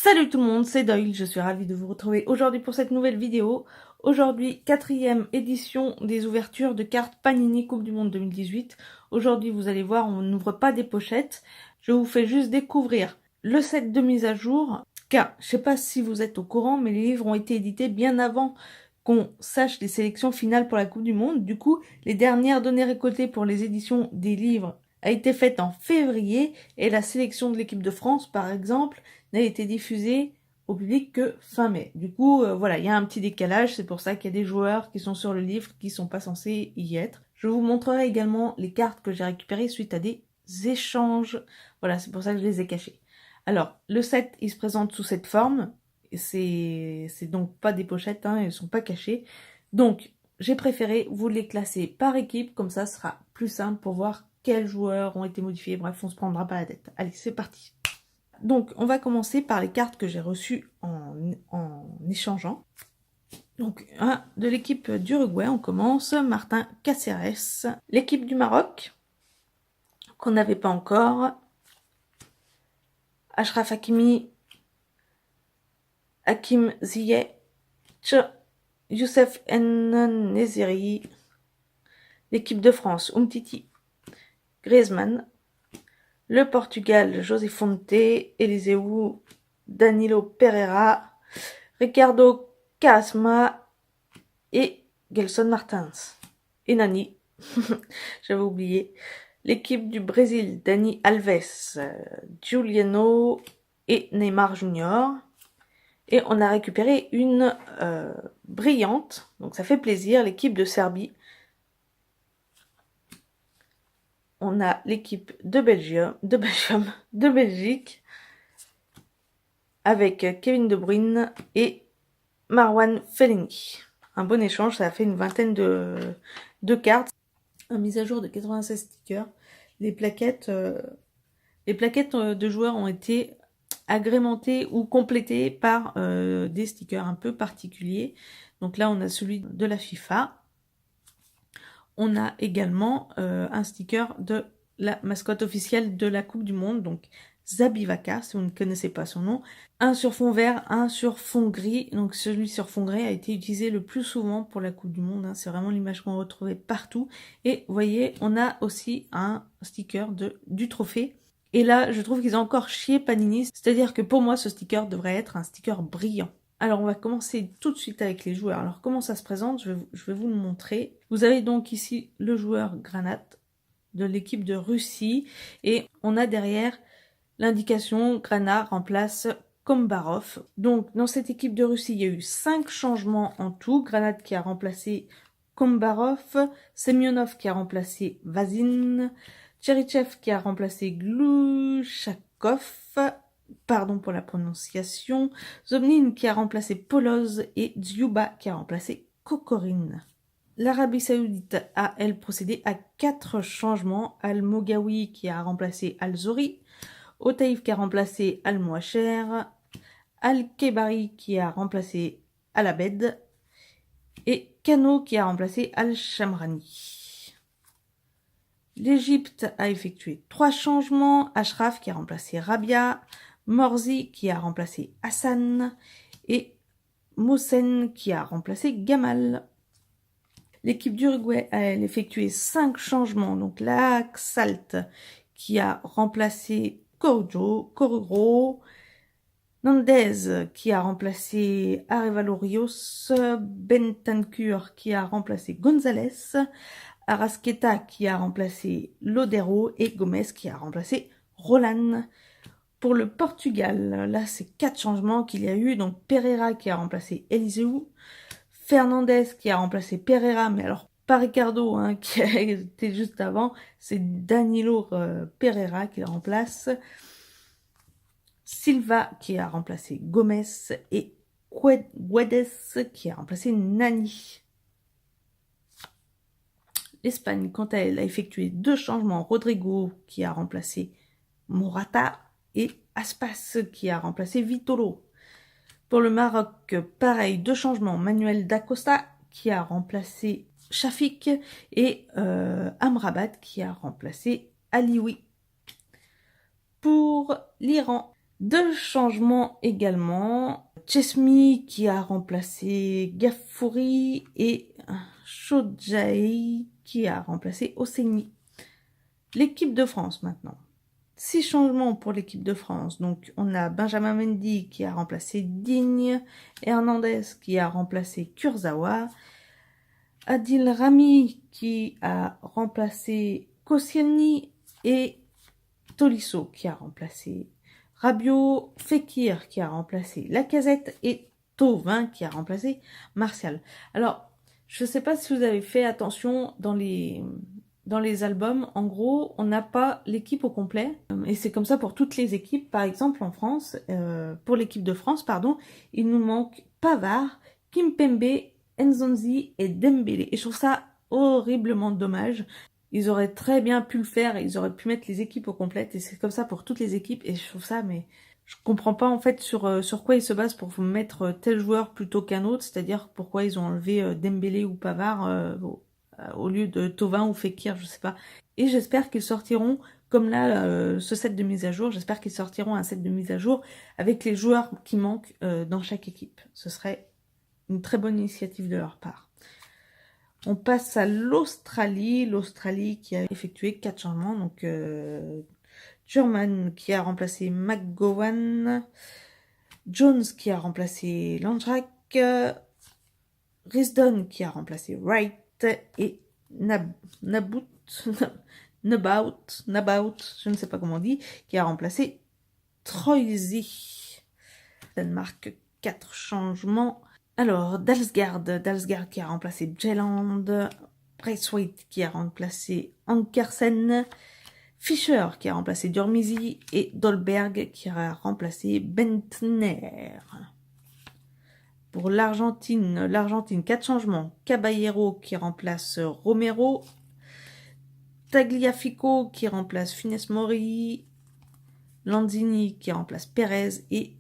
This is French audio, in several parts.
Salut tout le monde, c'est Doyle, je suis ravie de vous retrouver aujourd'hui pour cette nouvelle vidéo. Aujourd'hui, 4e édition des ouvertures de cartes Panini Coupe du Monde 2018. Aujourd'hui, vous allez voir, on n'ouvre pas des pochettes. Je vous fais juste découvrir le set de mise à jour. Car, je sais pas si vous êtes au courant, mais les livres ont été édités bien avant qu'on sache les sélections finales pour la Coupe du Monde. Du coup, les dernières données récoltées pour les éditions des livres a été faite en février et la sélection de l'équipe de France, par exemple, n'a été diffusée au public que fin mai. Du coup, voilà, il y a un petit décalage, c'est pour ça qu'il y a des joueurs qui sont sur le livre qui sont pas censés y être. Je vous montrerai également les cartes que j'ai récupérées suite à des échanges. Voilà, c'est pour ça que je les ai cachées. Alors, le set, il se présente sous cette forme. C'est donc pas des pochettes, hein, elles sont pas cachées. Donc, j'ai préféré vous les classer par équipe, comme ça, ce sera plus simple pour voir quels joueurs ont été modifiés. Bref, on se prendra pas la tête. Allez, c'est parti. Donc, on va commencer par les cartes que j'ai reçues en échangeant. Donc, de l'équipe d'Uruguay, on commence. Martin Cáceres. L'équipe du Maroc, qu'on n'avait pas encore. Achraf Hakimi, Hakim Ziyech, Youssef En-Nesyri. L'équipe de France, Umtiti, Griezmann. Le Portugal, José Fonte, Eliseu, Danilo Pereira, Ricardo Casma et Gelson Martins. Et Nani, j'avais oublié. L'équipe du Brésil, Dani Alves, Juliano et Neymar Junior. Et on a récupéré une brillante, donc ça fait plaisir, l'équipe de Serbie. On a l'équipe de Belgique, avec Kevin De Bruyne et Marwan Fellaini. Un bon échange, ça a fait une vingtaine de cartes. Un mise à jour de 96 stickers. Les plaquettes de joueurs ont été agrémentées ou complétées par des stickers un peu particuliers. Donc là, on a celui de la FIFA. On a également un sticker de la mascotte officielle de la Coupe du Monde, donc Zabivaka, si vous ne connaissez pas son nom. Un sur fond vert, un sur fond gris. Donc celui sur fond gris a été utilisé le plus souvent pour la Coupe du Monde. Hein. C'est vraiment l'image qu'on retrouvait partout. Et vous voyez, on a aussi un sticker du trophée. Et là, je trouve qu'ils ont encore chié Panini. C'est-à-dire que pour moi, ce sticker devrait être un sticker brillant. Alors, on va commencer tout de suite avec les joueurs. Alors, comment ça se présente? Je vais vous le montrer. Vous avez donc ici le joueur Granat de l'équipe de Russie. Et on a derrière l'indication Granat remplace Kombarov. Donc, dans cette équipe de Russie, il y a eu 5 changements en tout. Granat qui a remplacé Kombarov. Semyonov qui a remplacé Vazin. Tcherichev qui a remplacé Glushakov. Pardon pour la prononciation. Zomnin qui a remplacé Poloz et Dzyuba qui a remplacé Kokorin. L'Arabie Saoudite a, elle, procédé à 4 changements. Al-Mogawi qui a remplacé Al-Zori, Otaïf qui a remplacé Al-Mouacher, Al-Kebari qui a remplacé Al-Abed et Kano qui a remplacé Al-Shamrani. L'Égypte a effectué 3 changements. Ashraf qui a remplacé Rabia, Morzi qui a remplacé Hassan et Mohsen qui a remplacé Gamal. L'équipe d'Uruguay a elle, effectué 5 changements. Donc Laxalt qui a remplacé Coruro, Nandez qui a remplacé Arevalo Rios, Bentancur qui a remplacé González, Arasqueta qui a remplacé Lodero et Gomez qui a remplacé Roland. Pour le Portugal, là c'est 4 changements qu'il y a eu. Donc Pereira qui a remplacé Eliseu, Fernandez qui a remplacé Pereira, mais alors pas Ricardo hein, qui a été juste avant, c'est Danilo Pereira qui le remplace. Silva qui a remplacé Gomez et Guedes qui a remplacé Nani. L'Espagne, quant à elle, a effectué 2 changements. Rodrigo qui a remplacé Morata et Aspas qui a remplacé Vitolo. Pour le Maroc, pareil, 2 changements. Manuel Dacosta qui a remplacé Shafik et Amrabat qui a remplacé Alioui. Pour l'Iran, Deux changements également. Chesmi qui a remplacé Gafouri et Shojaei qui a remplacé Oseni. L'équipe de France maintenant. 6 changements pour l'équipe de France. Donc on a Benjamin Mendy qui a remplacé Digne, Hernandez qui a remplacé Kurzawa, Adil Rami qui a remplacé Koscielny et Tolisso qui a remplacé Rabiot, Fekir qui a remplacé Lacazette et Thauvin qui a remplacé Martial. Alors, je ne sais pas si vous avez fait attention dans les albums. En gros, on n'a pas l'équipe au complet. Et c'est comme ça pour toutes les équipes. Par exemple, en France, pour l'équipe de France, pardon, il nous manque Pavard, Kimpembe, Nzonzi et Dembélé. Et je trouve ça horriblement dommage. Ils auraient très bien pu le faire et ils auraient pu mettre les équipes au complet. Et c'est comme ça pour toutes les équipes. Et je trouve ça, mais je comprends pas en fait sur quoi ils se basent pour vous mettre tel joueur plutôt qu'un autre. C'est-à-dire pourquoi ils ont enlevé Dembélé ou Pavard au lieu de Thauvin ou Fekir, je sais pas. Et j'espère qu'ils sortiront, comme là, ce set de mise à jour, j'espère qu'ils sortiront un set de mise à jour avec les joueurs qui manquent dans chaque équipe. Ce serait une très bonne initiative de leur part. On passe à l'Australie. L'Australie qui a effectué 4 changements. Donc, German qui a remplacé McGowan. Jones qui a remplacé Landrak. Risdon qui a remplacé Wright. Et Nabout, je ne sais pas comment on dit, qui a remplacé Troisi. Danemark, 4 changements. Alors, Dalsgaard qui a remplacé Jelland, Braithwaite qui a remplacé Ankersen, Fischer qui a remplacé Durmizy et Dolberg qui a remplacé Bentner. Pour l'Argentine, 4 changements. Caballero qui remplace Romero, Tagliafico qui remplace Funes Mori, Lanzini qui remplace Perez et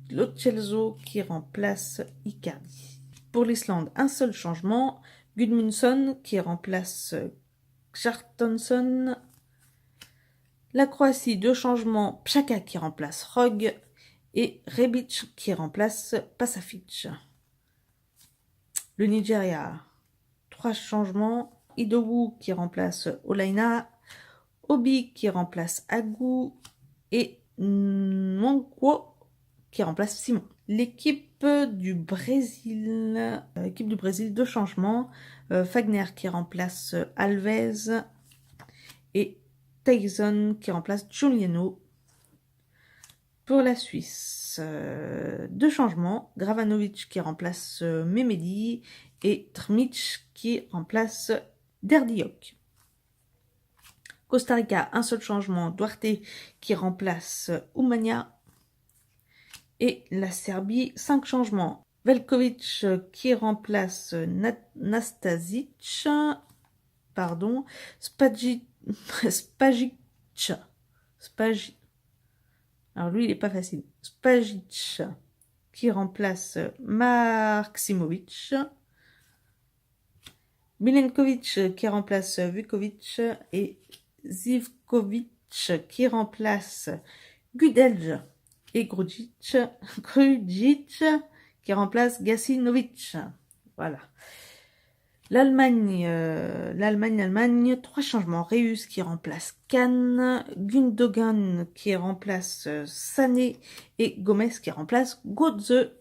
Lo Celso qui remplace Icardi. Pour l'Islande, un seul changement. Gudmundsson qui remplace Kjartansson. La Croatie, 2 changements. Pšaka qui remplace Rog. Et Rebic qui remplace Pasafic. Le Nigeria, 3 changements. Idowu qui remplace Olaina. Obi qui remplace Agu. Et Nwankwo qui remplace Simon. L'équipe du Brésil, 2 changements. Fagner qui remplace Alves et Tyson qui remplace Giuliano. Pour la Suisse, 2 changements. Gravanovic qui remplace Memedi et Trmic qui remplace Derdiok. Costa Rica, un seul changement. Duarte qui remplace Umania. Et la Serbie, 5 changements. Velkovic qui remplace Nastasic. Pardon. Spajic. Alors lui, il n'est pas facile. Spajic qui remplace Maksimovic. Milenkovic qui remplace Vukovic. Et Zivkovic qui remplace Gudelj. Et Grujic qui remplace Gacinovic. Voilà. L'Allemagne, 3 changements. Reus qui remplace Kahn, Gundogan qui remplace Sané et Gomez qui remplace Götze.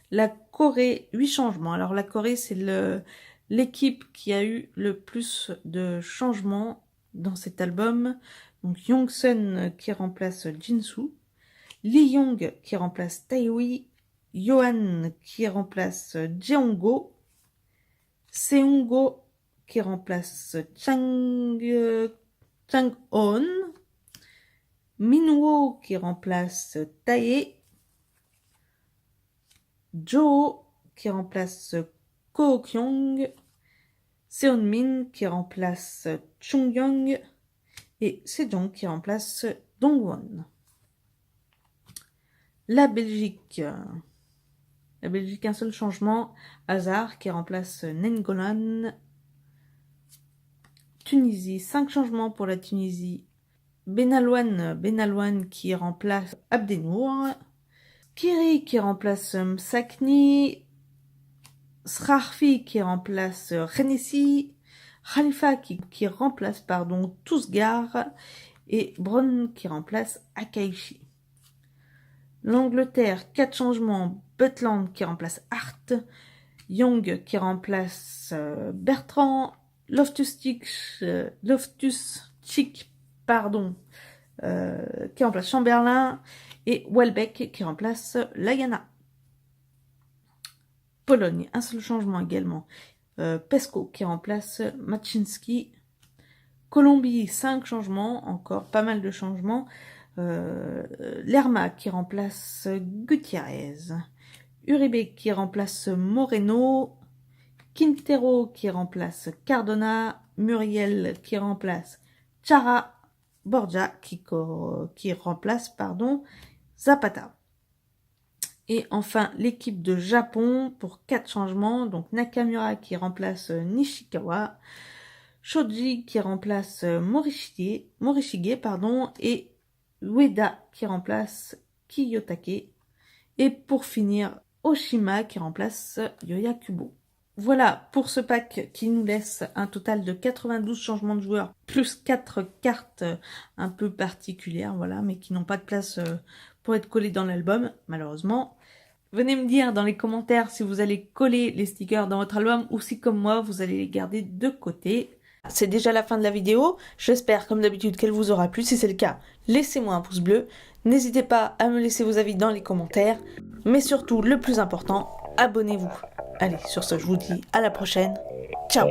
La Corée, 8 changements. Alors la Corée, c'est l'équipe qui a eu le plus de changements dans cet album. Donc Youngsun qui remplace Jinsu. Lee Young qui remplace Taewi, Yohan qui remplace Jeongo, Seungo qui remplace Chang-on, Minwo qui remplace Tae, Jo qui remplace Ko Kyung, Seonmin qui remplace Chung-young et Sejong qui remplace Dongwon. La Belgique, un seul changement. Hazard qui remplace Nengolan. Tunisie, 5 changements pour la Tunisie. Benalouane qui remplace Abdenour, Kiri qui remplace Msakni, Srarfi qui remplace Renessi, Khalifa qui remplace Tousgar et Bron qui remplace Akaishi. L'Angleterre, 4 changements, Butland qui remplace Hart, Young qui remplace Bertrand, Loftus-Cheek qui remplace Chamberlain et Welbeck qui remplace Lagana. Pologne, un seul changement également, Pesco qui remplace Maczynski. Colombie, 5 changements, encore pas mal de changements, Lerma qui remplace Gutiérrez, Uribe qui remplace Moreno, Quintero qui remplace Cardona, Muriel qui remplace Chara, Borja qui remplace Zapata. Et enfin l'équipe de Japon pour 4 changements, donc Nakamura qui remplace Nishikawa, Shoji qui remplace Morishige, et Ueda qui remplace Kiyotake. Et pour finir, Oshima qui remplace Yoya Kubo. Voilà pour ce pack qui nous laisse un total de 92 changements de joueurs, plus 4 cartes un peu particulières, voilà, mais qui n'ont pas de place pour être collées dans l'album, malheureusement. Venez me dire dans les commentaires si vous allez coller les stickers dans votre album ou si comme moi vous allez les garder de côté. C'est déjà la fin de la vidéo, j'espère comme d'habitude qu'elle vous aura plu. Si c'est le cas, laissez-moi un pouce bleu, n'hésitez pas à me laisser vos avis dans les commentaires, mais surtout le plus important, abonnez-vous. Allez, sur ce je vous dis à la prochaine, ciao.